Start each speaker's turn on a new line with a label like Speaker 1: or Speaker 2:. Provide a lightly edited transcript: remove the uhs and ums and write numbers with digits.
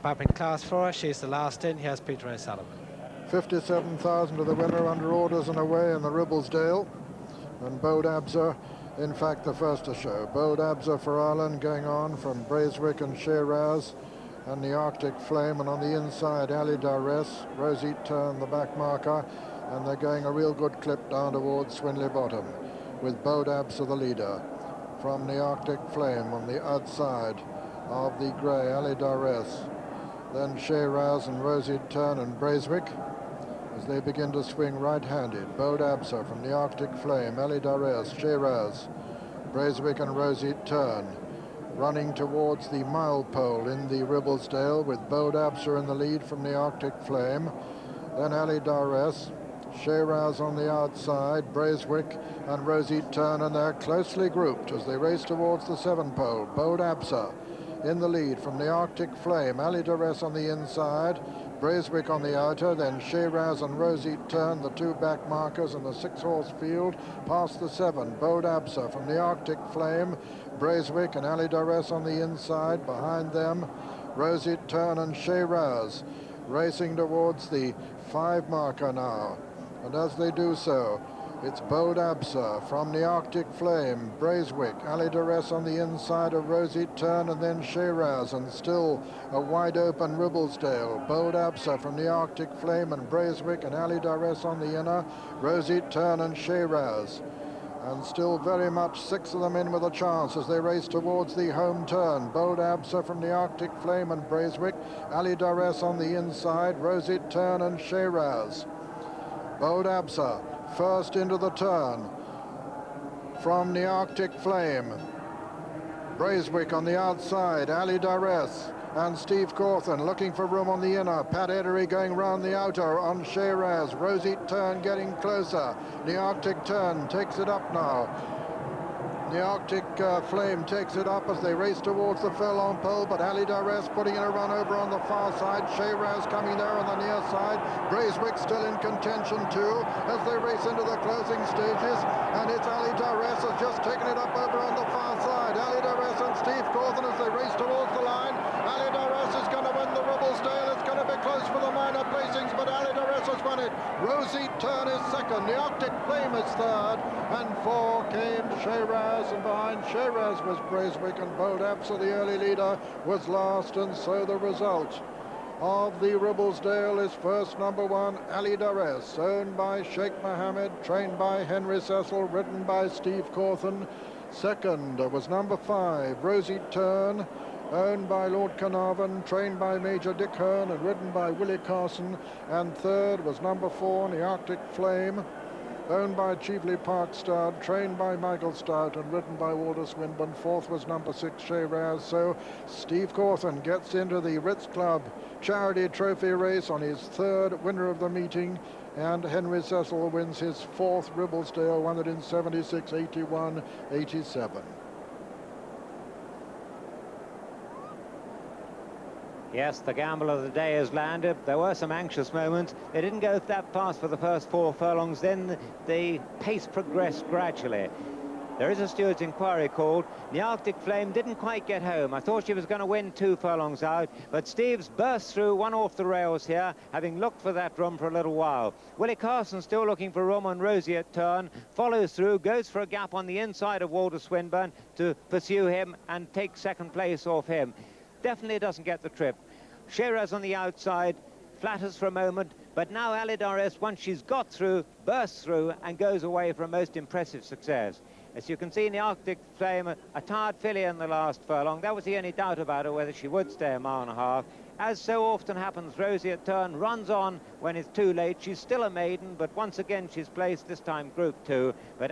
Speaker 1: Up in class for her, she's the last in. Here's Peter O'Sullivan.
Speaker 2: 57,000 to the winner under orders and away in the Ribbledale. And Bold Absa, in fact, the first to show. Bold Absa for Ireland going on from Braeswick and Shiraz and the Arctic Flame, and on the inside Alydaress, Rosie Turn the back marker, and they're going a real good clip down towards Swinley Bottom with Bold Absa the leader. From the Arctic Flame on the outside of the grey Alydaress, then Shiraz and Rosie Turn and Braeswick as they begin to swing right-handed. Bold Absa from the Arctic Flame, Alydaress, Shiraz, Braeswick and Rosie Turn running towards the mile pole in the Ribbledale with Bold Absa in the lead from the Arctic Flame. Then Alydaress, Shiraz on the outside, Braeswick and Rosie Turn, and they're closely grouped as they race towards the 7 pole. Bold Absa in the lead from the Arctic Flame, Alydaress on the inside, Braeswick on the outer, then Shiraz and Rosie Turn, the 2 back markers in the 6-horse field, past the 7. Bold Absa from the Arctic Flame, Braeswick and Alydaress on the inside, behind them Rosie Turn and Shiraz racing towards the 5 marker now. And as they do so, it's Bold Absa from the Arctic Flame, Braeswick, Alydaress on the inside of Rosie Turn, and then Shiraz, and still a wide open Ribbledale. Bold Absa from the Arctic Flame and Braeswick and Alydaress on the inner, Rosie Turn and Shiraz. And still very much 6 of them in with a chance as they race towards the home turn. Bold Absa from the Arctic Flame and Braeswick, Alydaress on the inside, Rosie Turn and Shiraz. Bold Absa first into the turn from the Arctic Flame. Braeswick on the outside, Alydaress and Steve Cawthon looking for room on the inner. Pat Edery going round the outer on Shiraz. Rosie Turn getting closer. The Arctic Turn takes it up now. The Arctic Flame takes it up as they race towards the furlong pole, but Alydaress putting in a run over on the far side. Shiraz coming there on the near side. Braeswick still in contention too as they race into the closing stages, and it's Alydaress has just taken it up over on the far side. Alydaress and Steve Cawthon as they race towards the line. Alydaress is going to win the Ribbledale. It's going to be close for the minor placings, but Alydaress has won it. Rosie Turn is second. The Arctic Flame is third, and 4 came Shiraz, and behind Shiraz was Braeswick, and Bold Absa, the early leader, was last. And so the result of the Ribbledale is first number 1, Alydaress, owned by Sheikh Mohammed, trained by Henry Cecil, ridden by Steve Cawthon. Second was number 5, Rosie Turn, owned by Lord Carnarvon, trained by Major Dick Hearn and ridden by Willie Carson. And third was number 4, the Arctic Flame, owned by Cheveley Park Stud, trained by Michael Stout and ridden by Walter Swinburne. Fourth was number 6, Shiraz. So Steve Cawthon gets into the Ritz Club Charity Trophy race on his 3rd winner of the meeting, and Henry Cecil wins his 4th Ribbledale, won it in 76, 81, 87.
Speaker 3: Yes, the gamble of the day has landed. There were some anxious moments. They didn't go that fast for the first 4 furlongs. Then the pace progressed gradually. There is a steward's inquiry called. The Arctic Flame didn't quite get home. I thought she was going to win 2 furlongs out, but Steve's burst through, one off the rails here, having looked for that room for a little while. Willie Carson still looking for room on Rosie at turn, follows through, goes for a gap on the inside of Walter Swinburne to pursue him and take 2nd place off him. Definitely doesn't get the trip. Shiraz on the outside, flatters for a moment, but now Alydaress, once she's got through, bursts through and goes away for a most impressive success. As you can see in the Arctic Flame, a tired filly in the last furlong. That was the only doubt about her, whether she would stay a mile and a half. As so often happens, Rosie at turn runs on when it's too late. She's still a maiden, but once again she's placed, this time Group 2. But